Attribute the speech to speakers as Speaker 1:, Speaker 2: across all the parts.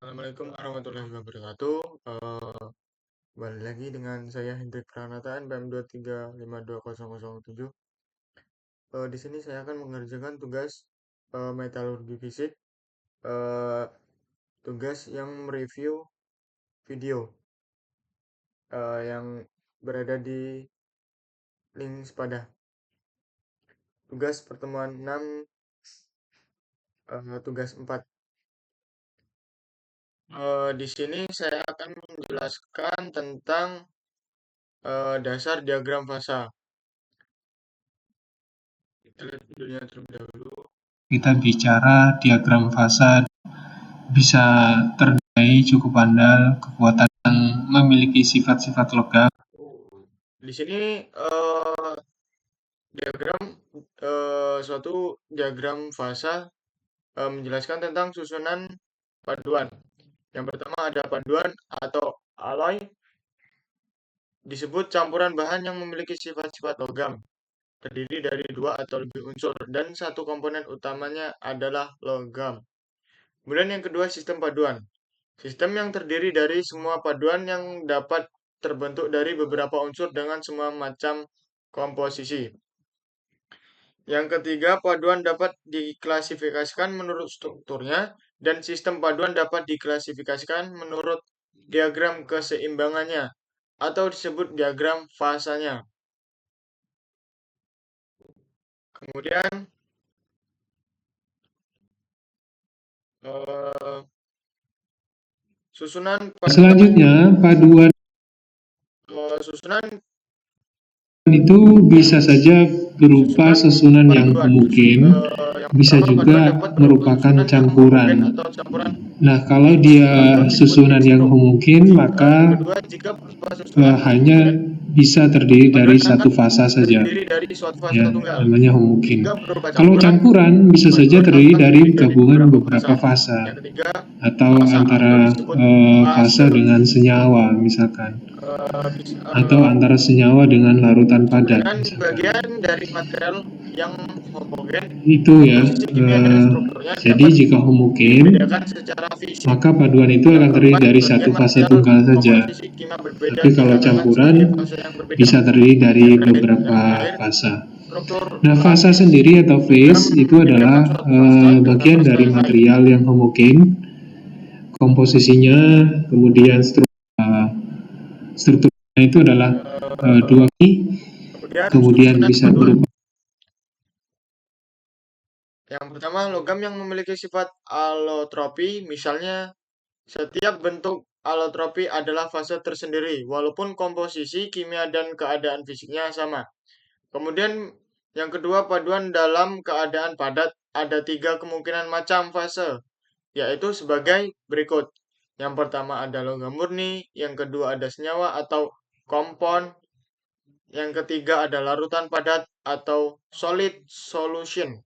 Speaker 1: Assalamualaikum warahmatullahi wabarakatuh. Balik lagi dengan saya Hendrik Pranata NPM 2352007. Di sini saya akan mengerjakan tugas metalurgi fisik, eh, tugas yang mereview video yang berada di link sepada. Tugas pertemuan 6, tugas 4. Di sini saya akan menjelaskan tentang dasar diagram fasa. Kita lihat videonya terlebih dahulu.
Speaker 2: Kita bicara diagram fasa bisa terdai cukup andal, kekuatan yang memiliki sifat-sifat logam.
Speaker 1: Di sini diagram suatu diagram fasa menjelaskan tentang susunan paduan. Yang pertama ada paduan atau alloy, disebut campuran bahan yang memiliki sifat-sifat logam, terdiri dari 2 atau lebih unsur dan satu komponen utamanya adalah logam. Kemudian yang kedua sistem paduan. Sistem yang terdiri dari semua paduan yang dapat terbentuk dari beberapa unsur dengan semua macam komposisi. Yang ketiga, paduan dapat diklasifikasikan menurut strukturnya, dan sistem paduan dapat diklasifikasikan menurut diagram keseimbangannya, atau disebut diagram fasanya. Kemudian, susunan
Speaker 2: Selanjutnya, paduan
Speaker 1: susunan
Speaker 2: itu bisa saja berupa susunan yang homogen, bisa juga merupakan campuran. Nah, kalau dia susunan yang homogen, maka hanya bisa terdiri dari satu fasa saja, ya, namanya homogen. Kalau campuran bisa saja terdiri dari gabungan beberapa fasa, atau antara fasa dengan senyawa misalkan, atau antara senyawa dengan larutan padat misalkan.
Speaker 1: Bagian dari material yang homogen
Speaker 2: itu ya. Jadi jika homogen, maka paduan itu akan terdiri dari satu fase tunggal saja. Tapi kalau campuran bisa terdiri dari beberapa fasa. Nah, fasa sendiri atau phase itu adalah bagian dari material yang homogen, komposisinya, kemudian strukturnya itu adalah dua kali, kemudian bisa berupa.
Speaker 1: Yang pertama, logam yang memiliki sifat alotropi, misalnya setiap bentuk alotropi adalah fase tersendiri, walaupun komposisi kimia dan keadaan fisiknya sama. Kemudian yang kedua, paduan dalam keadaan padat, ada 3 kemungkinan macam fase, yaitu sebagai berikut. Yang pertama ada logam murni, yang kedua ada senyawa atau kompon, yang ketiga ada larutan padat atau solid solution.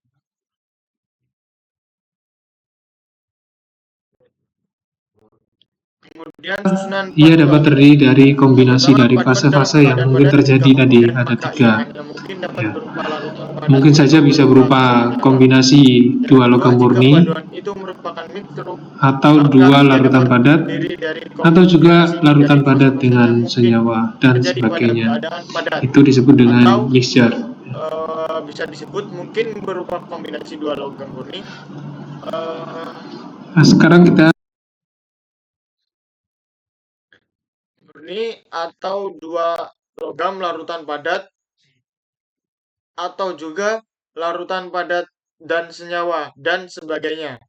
Speaker 1: Kemudian susunan
Speaker 2: Ia dapat terdiri dari kombinasi dari fase-fase yang mungkin terjadi tadi, ada 3. Ya. Mungkin saja bisa berupa kombinasi 2 logam murni, atau 2 larutan padat, atau juga larutan padat dengan senyawa, dan sebagainya. Itu disebut dengan mixture.
Speaker 1: Bisa disebut mungkin berupa kombinasi 2 logam murni.
Speaker 2: Nah, sekarang kita
Speaker 1: atau 2 logam larutan padat, atau juga larutan padat dan senyawa, dan sebagainya.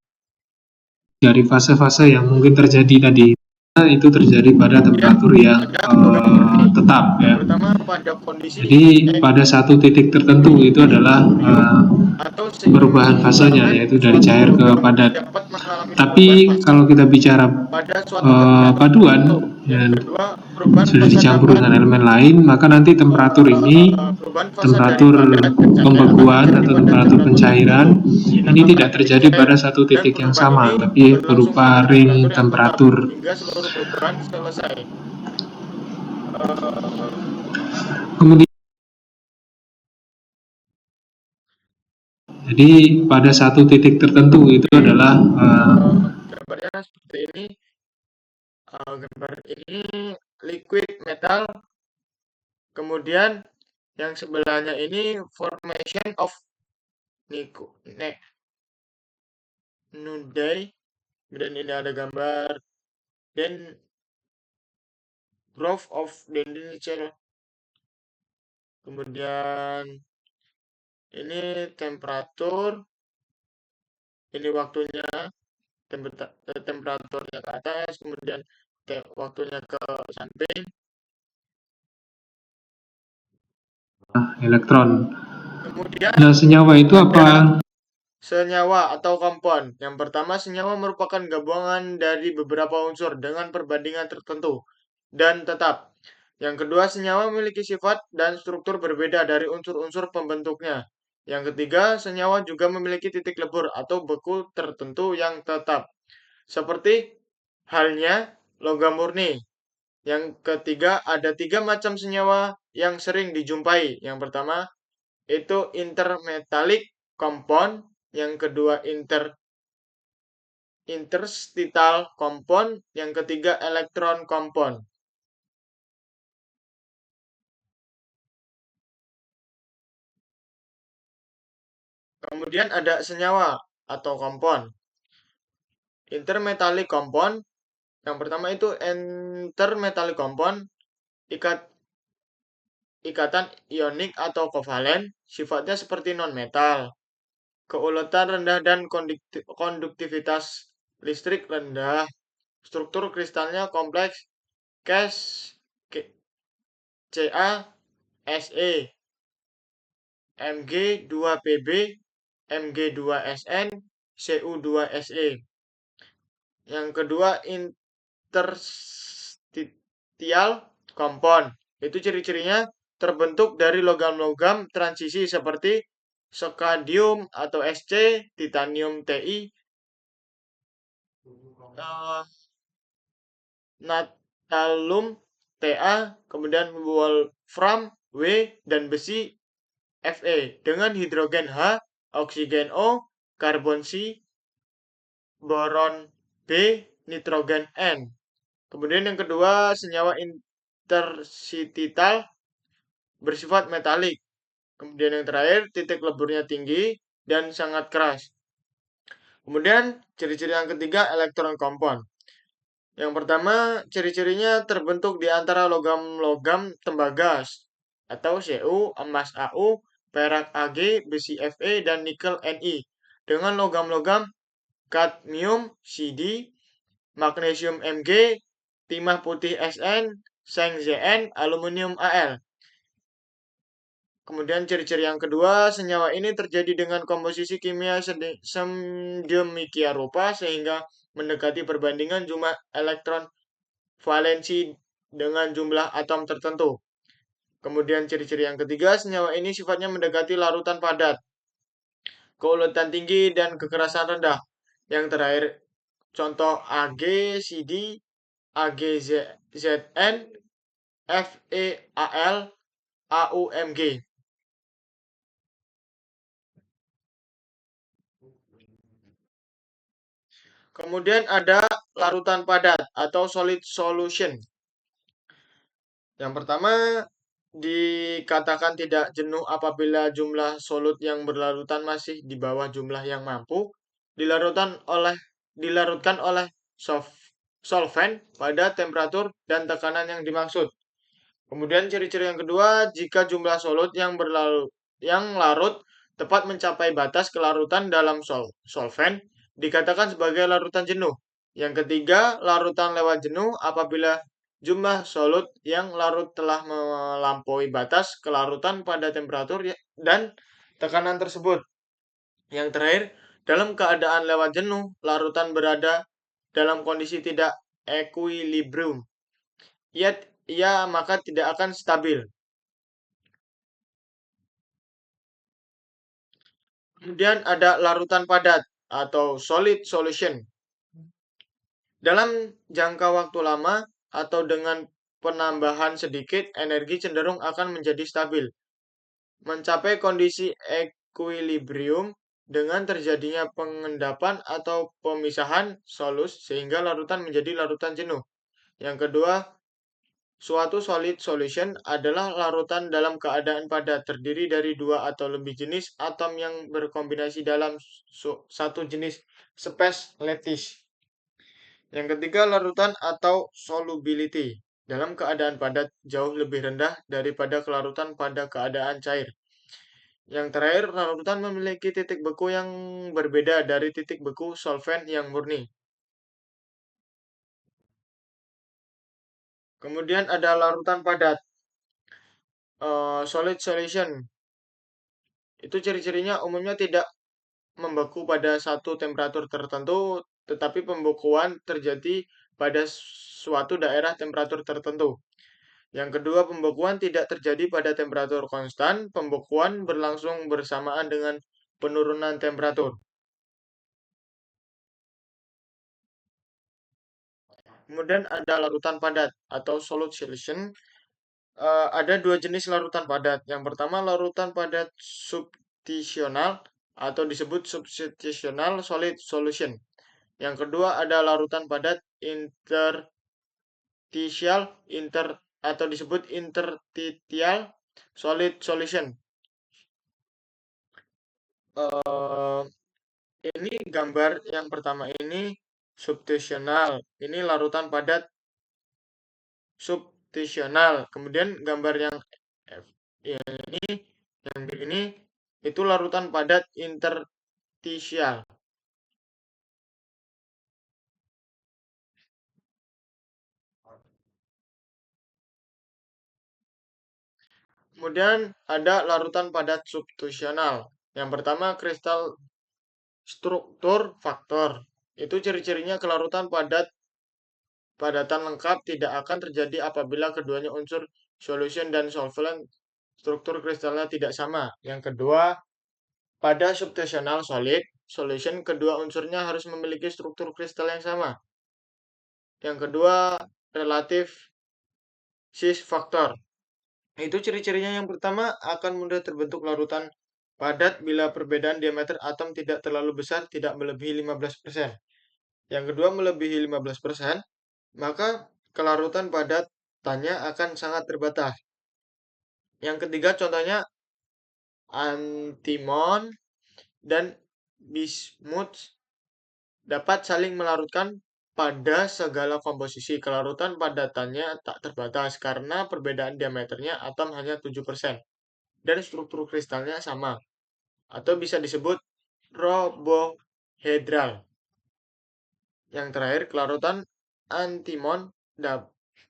Speaker 2: Dari fase-fase yang mungkin terjadi tadi, itu terjadi pada temperatur yang tetap, ya. Jadi pada satu titik tertentu itu adalah perubahan fasenya, yaitu dari cair ke padat. Tapi kalau kita bicara paduan dan sudah dicampur dengan elemen lain, maka nanti temperatur ini, temperatur pembekuan atau temperatur pencairan, ini tidak terjadi pada satu titik yang sama, tapi berupa range temperatur. Kemudian, jadi pada satu titik tertentu itu adalah
Speaker 1: gambarnya seperti ini. Gambar ini liquid metal, kemudian yang sebelahnya ini formation of nuclei, kemudian ini ada gambar dan growth of dendritic, kemudian ini temperatur, ini waktunya, temperaturnya ke atas, kemudian waktunya ke samping.
Speaker 2: Elektron.
Speaker 1: Kemudian
Speaker 2: Nah, senyawa itu apa?
Speaker 1: senyawa atau kompon. Yang pertama, senyawa merupakan gabungan dari beberapa unsur dengan perbandingan tertentu dan tetap. Yang kedua, senyawa memiliki sifat dan struktur berbeda dari unsur-unsur pembentuknya. Yang ketiga, senyawa juga memiliki titik lebur atau beku tertentu yang tetap. Seperti halnya logam murni. Yang ketiga, ada 3 macam senyawa yang sering dijumpai. Yang pertama, itu intermetallic compound, yang kedua interstitial compound, yang ketiga electron compound. Kemudian ada senyawa atau kompon. Intermetallic compound, yang pertama itu intermetallic compound, ikatan ionik atau kovalen, sifatnya seperti non-metal. Keuletan rendah dan konduktivitas listrik rendah. Struktur kristalnya kompleks, Ca, Se, Mg2Pb, Mg2Sn, Cu2Se. Yang kedua, interstitial compound. Itu ciri-cirinya terbentuk dari logam-logam transisi seperti skadium atau Sc, titanium Ti, natalum Ta, kemudian wolfram W, dan besi Fe dengan hidrogen H, oksigen O, karbon C, boron B, nitrogen N. Kemudian yang kedua, senyawa interstitial bersifat metalik. Kemudian yang terakhir, titik leburnya tinggi dan sangat keras. Kemudian ciri-ciri yang ketiga, elektron compound. Yang pertama, ciri-cirinya terbentuk di antara logam-logam tembaga atau Cu, emas Au, perak Ag, besi Fe, dan nikel Ni. Dengan logam-logam kadmium Cd, magnesium Mg, timah putih Sn, seng Zn, aluminium Al. Kemudian ciri-ciri yang kedua, senyawa ini terjadi dengan komposisi kimia sedemikian rupa sehingga mendekati perbandingan jumlah elektron valensi dengan jumlah atom tertentu. Kemudian ciri-ciri yang ketiga, senyawa ini sifatnya mendekati larutan padat, keuletan tinggi, dan kekerasan rendah. Yang terakhir, contoh AgCd, AgZn, FeAl, AuMg. Kemudian ada larutan padat atau solid solution. Yang pertama, dikatakan tidak jenuh apabila jumlah solut yang berlarutan masih di bawah jumlah yang mampu dilarutkan oleh solvent pada temperatur dan tekanan yang dimaksud. Kemudian ciri-ciri yang kedua, jika jumlah solut yang larut tepat mencapai batas kelarutan dalam solvent, dikatakan sebagai larutan jenuh. Yang ketiga, larutan lewat jenuh apabila jumlah solut yang larut telah melampaui batas kelarutan pada temperatur dan tekanan tersebut. Yang terakhir, dalam keadaan lewat jenuh, larutan berada dalam kondisi tidak equilibrium. Ia maka tidak akan stabil. Kemudian ada larutan padat atau solid solution. Dalam jangka waktu lama atau dengan penambahan sedikit, energi cenderung akan menjadi stabil. Mencapai kondisi equilibrium, dengan terjadinya pengendapan atau pemisahan solus sehingga larutan menjadi larutan jenuh. Yang kedua, suatu solid solution adalah larutan dalam keadaan padat terdiri dari dua atau lebih jenis atom yang berkombinasi dalam satu jenis space lattice. Yang ketiga, larutan atau solubility dalam keadaan padat jauh lebih rendah daripada kelarutan pada keadaan cair. Yang terakhir, larutan memiliki titik beku yang berbeda dari titik beku solvent yang murni. Kemudian ada larutan padat, solid solution. Itu ciri-cirinya umumnya tidak membeku pada satu temperatur tertentu, tetapi pembekuan terjadi pada suatu daerah temperatur tertentu. Yang kedua, pembekuan tidak terjadi pada temperatur konstan. Pembekuan berlangsung bersamaan dengan penurunan temperatur. Kemudian ada larutan padat atau solid solution. Ada dua jenis larutan padat. Yang pertama, larutan padat substitusional atau disebut substitutional solid solution. Yang kedua ada larutan padat interstitial atau disebut interstitial solid solution. Ini gambar yang pertama ini substitusional. Ini larutan padat substitusional. Kemudian gambar yang ini itu larutan padat interstitial. Kemudian ada larutan padat substitusional. Yang pertama kristal struktur faktor. Itu ciri-cirinya kelarutan padatan lengkap tidak akan terjadi apabila keduanya unsur solution dan solvent struktur kristalnya tidak sama. Yang kedua, pada substitutional solid solution kedua unsurnya harus memiliki struktur kristal yang sama. Yang kedua, relatif cis faktor. Itu ciri-cirinya yang pertama akan mudah terbentuk larutan padat bila perbedaan diameter atom tidak terlalu besar, tidak melebihi 15%. Yang kedua melebihi 15%, maka kelarutan padatannya akan sangat terbatas. Yang ketiga contohnya antimon dan bismuth dapat saling melarutkan pada segala komposisi. Kelarutan padatannya tak terbatas karena perbedaan diameternya atom hanya 7% dan struktur kristalnya sama atau bisa disebut robohedral. Yang terakhir, kelarutan antimon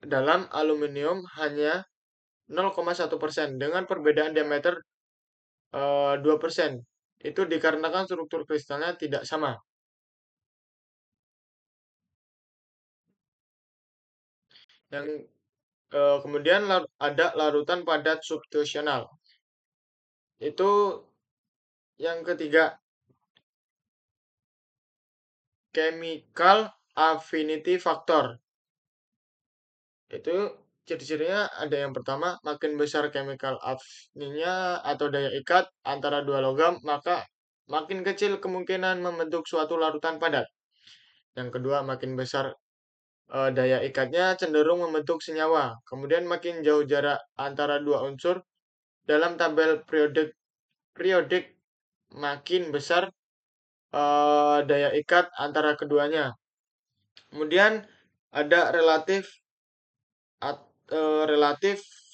Speaker 1: dalam aluminium hanya 0,1% dengan perbedaan diameter 2%. Itu dikarenakan struktur kristalnya tidak sama. Yang kemudian ada larutan padat substitusional. Itu yang ketiga, chemical affinity factor. Itu ciri-cirinya ada yang pertama, makin besar chemical affinity-nya atau daya ikat antara dua logam, maka makin kecil kemungkinan membentuk suatu larutan padat. Yang kedua, makin besar daya ikatnya cenderung membentuk senyawa. Kemudian makin jauh jarak antara dua unsur dalam tabel periodik makin besar daya ikat antara keduanya. Kemudian ada relatif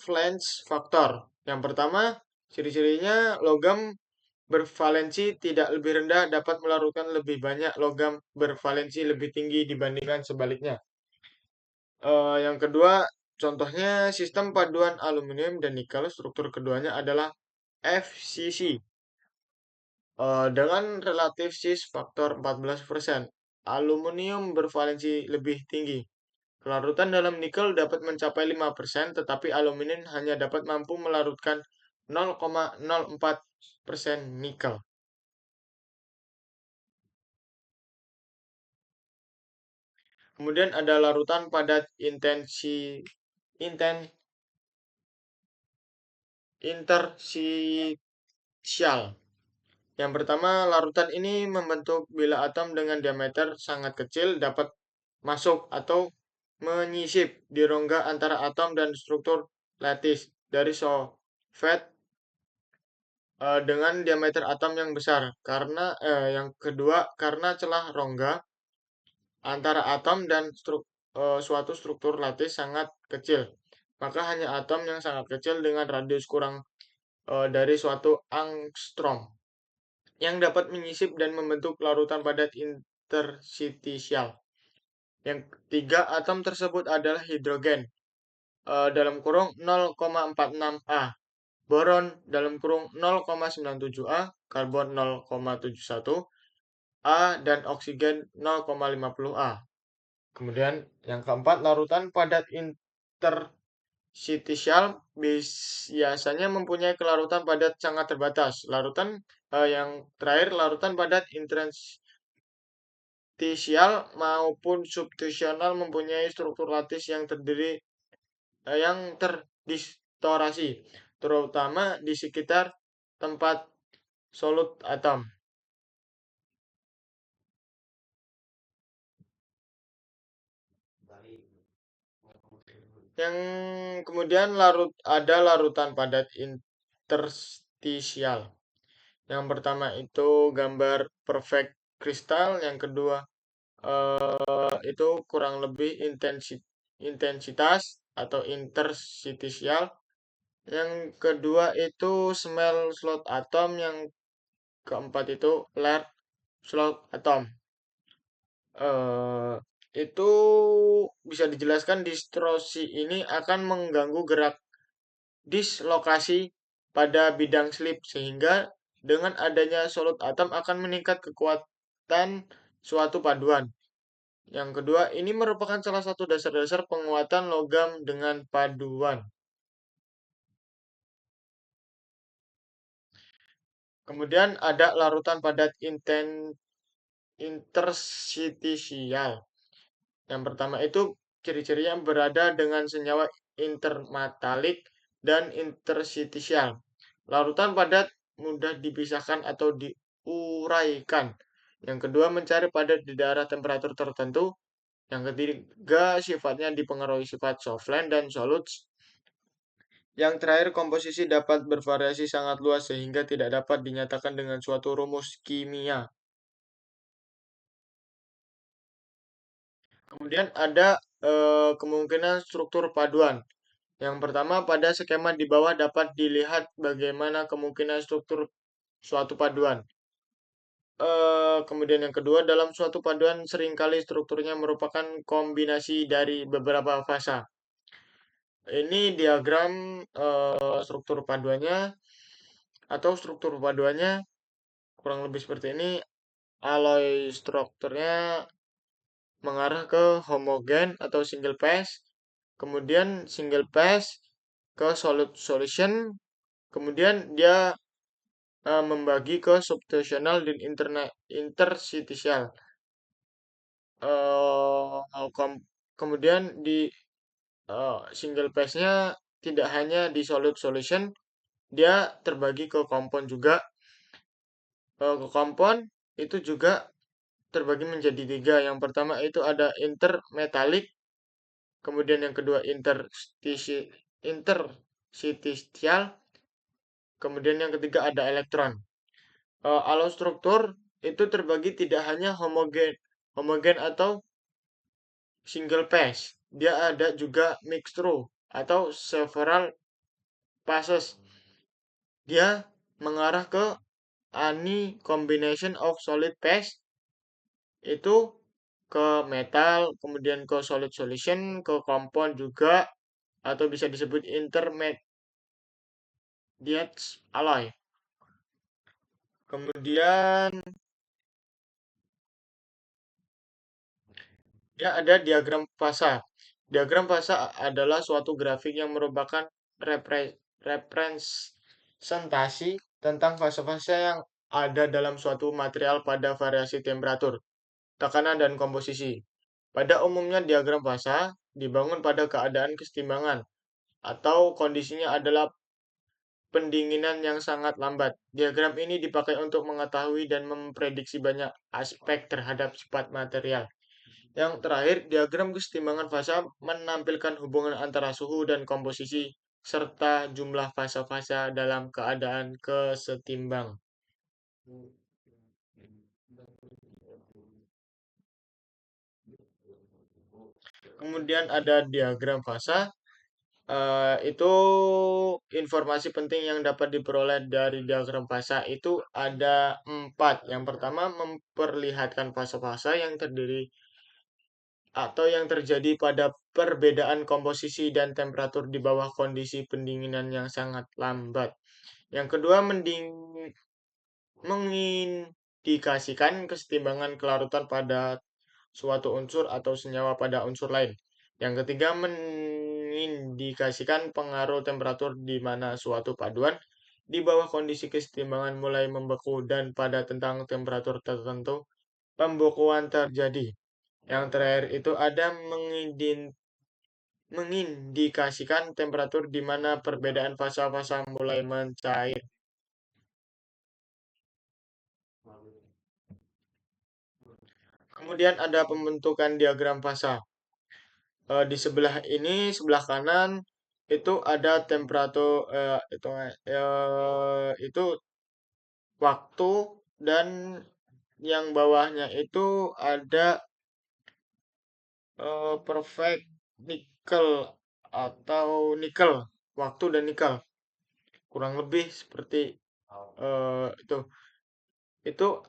Speaker 1: valence factor. Yang pertama, ciri-cirinya logam bervalensi tidak lebih rendah dapat melarutkan lebih banyak logam bervalensi lebih tinggi dibandingkan sebaliknya. Yang kedua, contohnya sistem paduan aluminium dan nikel, struktur keduanya adalah FCC. Dengan relatif cis faktor 14%, aluminium bervalensi lebih tinggi. Kelarutan dalam nikel dapat mencapai 5%, tetapi aluminium hanya dapat mampu melarutkan 0,04% nikel. Kemudian ada larutan padat interstitial. Yang pertama, larutan ini membentuk bila atom dengan diameter sangat kecil dapat masuk atau menyisip di rongga antara atom dan struktur lattice dari solvent dengan diameter atom yang besar. Karena yang kedua, karena celah rongga antara atom dan suatu struktur lattice sangat kecil, maka hanya atom yang sangat kecil dengan radius kurang dari suatu angstrom yang dapat menyisip dan membentuk larutan padat interstitial. Yang ketiga, atom tersebut adalah hidrogen dalam kurung 0,46 A, boron dalam kurung 0,97 A, karbon 0,71 A, dan oksigen 0,50 A. Kemudian yang keempat, larutan padat interstitial biasanya mempunyai kelarutan padat sangat terbatas. Yang terakhir, larutan padat interstitial maupun substitusional mempunyai struktur lattice yang terdistorasi, terutama di sekitar tempat solut atom. Yang kemudian ada larutan padat interstitial. Yang pertama itu gambar perfect kristal, yang kedua itu kurang lebih intensitas atau interstitial. Yang kedua itu small slot atom, yang keempat itu large slot atom. Eh, itu bisa dijelaskan distorsi ini akan mengganggu gerak dislokasi pada bidang slip, sehingga dengan adanya solut atom akan meningkat kekuatan suatu paduan. Yang kedua, ini merupakan salah satu dasar-dasar penguatan logam dengan paduan. Kemudian ada larutan padat interstitial. Yang pertama itu ciri-cirinya berada dengan senyawa intermetalik dan interstitial. Larutan padat mudah dipisahkan atau diuraikan. Yang kedua, mencari padat di daerah temperatur tertentu. Yang ketiga, sifatnya dipengaruhi sifat solvent dan solutes. Yang terakhir, komposisi dapat bervariasi sangat luas sehingga tidak dapat dinyatakan dengan suatu rumus kimia. Kemudian ada kemungkinan struktur paduan. Yang pertama, pada skema di bawah dapat dilihat bagaimana kemungkinan struktur suatu paduan. Kemudian yang kedua, dalam suatu paduan seringkali strukturnya merupakan kombinasi dari beberapa fasa. Ini diagram struktur paduannya atau struktur paduannya kurang lebih seperti ini. Alloy strukturnya mengarah ke homogen atau single phase, kemudian single phase ke solid solution, kemudian dia membagi ke substitutional dan interstitial. Kemudian di single phase-nya tidak hanya di solid solution, dia terbagi ke kompon juga. Ke kompon itu juga terbagi menjadi tiga. Yang pertama itu ada intermetalik, kemudian yang kedua interstitial, kemudian yang ketiga ada elektron. Alostruktur itu terbagi tidak hanya homogen atau single phase, dia ada juga mixture atau several phases. Dia mengarah ke any combination of solid phase itu ke metal, kemudian ke solid solution, ke kompon juga, atau bisa disebut intermediate alloy. Kemudian ya ada diagram fasa. Diagram fasa adalah suatu grafik yang merupakan representasi tentang fase-fase yang ada dalam suatu material pada variasi temperatur, tekanan, dan komposisi. Pada umumnya diagram fasa dibangun pada keadaan kesetimbangan atau kondisinya adalah pendinginan yang sangat lambat. Diagram ini dipakai untuk mengetahui dan memprediksi banyak aspek terhadap sifat material. Yang terakhir, diagram kesetimbangan fasa menampilkan hubungan antara suhu dan komposisi serta jumlah fasa-fasa dalam keadaan kesetimbang. Kemudian ada diagram fasa. Itu informasi penting yang dapat diperoleh dari diagram fasa itu ada 4. Yang pertama, memperlihatkan fasa-fasa yang terdiri atau yang terjadi pada perbedaan komposisi dan temperatur di bawah kondisi pendinginan yang sangat lambat. Yang kedua, mengindikasikan kesetimbangan kelarutan pada suatu unsur atau senyawa pada unsur lain. Yang ketiga, mengindikasikan pengaruh temperatur di mana suatu paduan di bawah kondisi kesetimbangan mulai membeku dan pada tentang temperatur tertentu pembekuan terjadi. Yang terakhir itu ada mengindikasikan temperatur di mana perbedaan fasa-fasa mulai mencair. Kemudian ada pembentukan diagram fasa. Di sebelah ini, sebelah kanan itu ada temperatur itu waktu, dan yang bawahnya itu ada perfect nickel atau nikel, waktu dan nikel. Kurang lebih seperti itu. Itu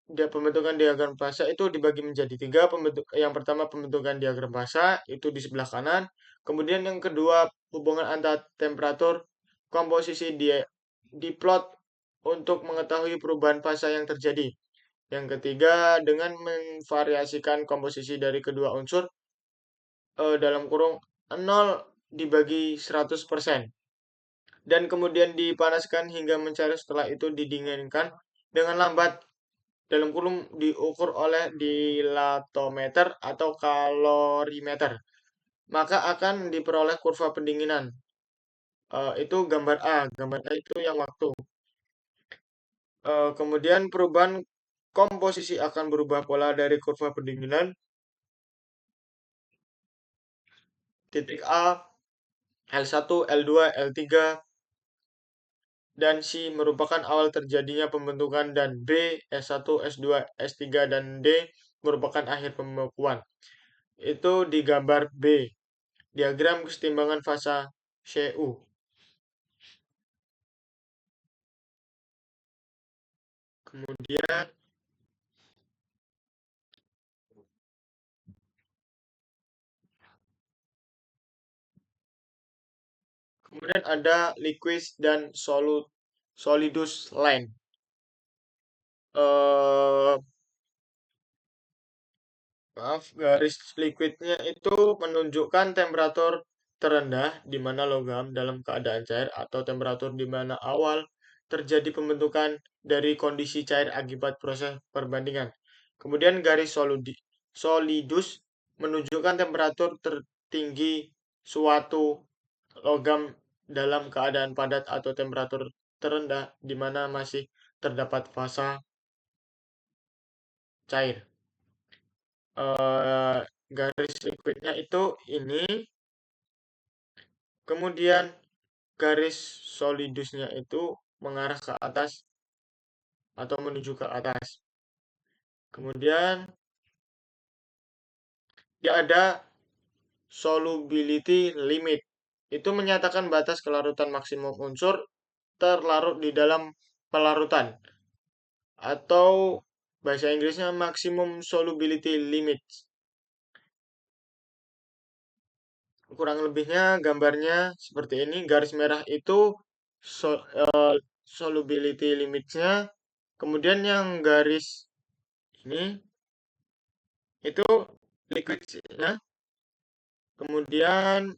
Speaker 1: dia pembentukan diagram fasa itu dibagi menjadi 3. Yang pertama pembentukan diagram fasa itu di sebelah kanan. Kemudian yang kedua hubungan antara temperatur komposisi dia diplot untuk mengetahui perubahan fasa yang terjadi. Yang ketiga dengan memvariasikan komposisi dari kedua unsur dalam kurung 0 dibagi 100%. Dan kemudian dipanaskan hingga mencair, setelah itu didinginkan dengan lambat dalam kurung diukur oleh dilatometer atau kalorimeter, maka akan diperoleh kurva pendinginan. Itu gambar A. Gambar A itu yang waktu. Kemudian perubahan komposisi akan berubah pola dari kurva pendinginan. Titik A, L1, L2, L3, dan C merupakan awal terjadinya pembentukan, dan B, S1, S2, S3, dan D merupakan akhir pembekuan. Itu di gambar B. Diagram kesetimbangan fasa CU. Kemudian ada liquid dan solidus line. Garis liquidnya itu menunjukkan temperatur terendah di mana logam dalam keadaan cair atau temperatur di mana awal terjadi pembentukan dari kondisi cair akibat proses perbandingan. Kemudian garis solidus menunjukkan temperatur tertinggi suatu logam dalam keadaan padat atau temperatur terendah di mana masih terdapat fasa cair. Garis liquidnya itu ini, kemudian garis solidusnya itu mengarah ke atas atau menuju ke atas. Kemudian dia ada solubility limit. Itu menyatakan batas kelarutan maksimum unsur terlarut di dalam pelarutan, atau bahasa Inggrisnya maximum solubility limit. Kurang lebihnya gambarnya seperti ini. Garis merah itu solubility limitnya. Kemudian yang garis ini itu liquidnya. Kemudian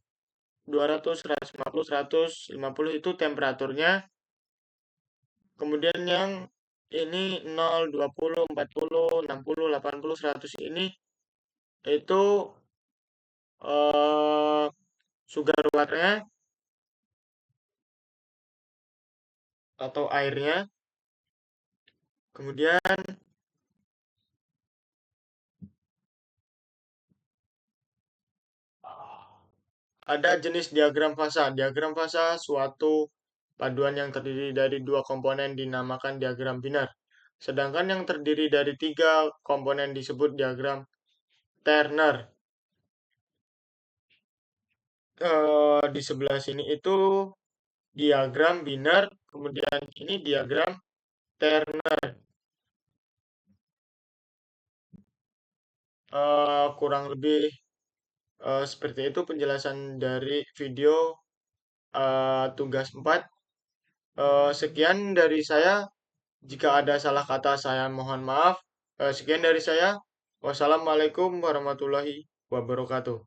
Speaker 1: 200, 150, 150 itu temperaturnya. Kemudian yang ini 0, 20, 40, 60, 80, 100 ini itu sugar water-nya. atau airnya. Kemudian ada jenis diagram fasa. Diagram fasa suatu paduan yang terdiri dari dua komponen dinamakan diagram biner. Sedangkan yang terdiri dari tiga komponen disebut diagram Turner. Di sebelah sini itu diagram biner, kemudian ini diagram Turner. Kurang lebih seperti itu penjelasan dari video tugas 4. Sekian dari saya. Jika ada salah kata, saya mohon maaf. Sekian dari saya. Wassalamualaikum warahmatullahi wabarakatuh.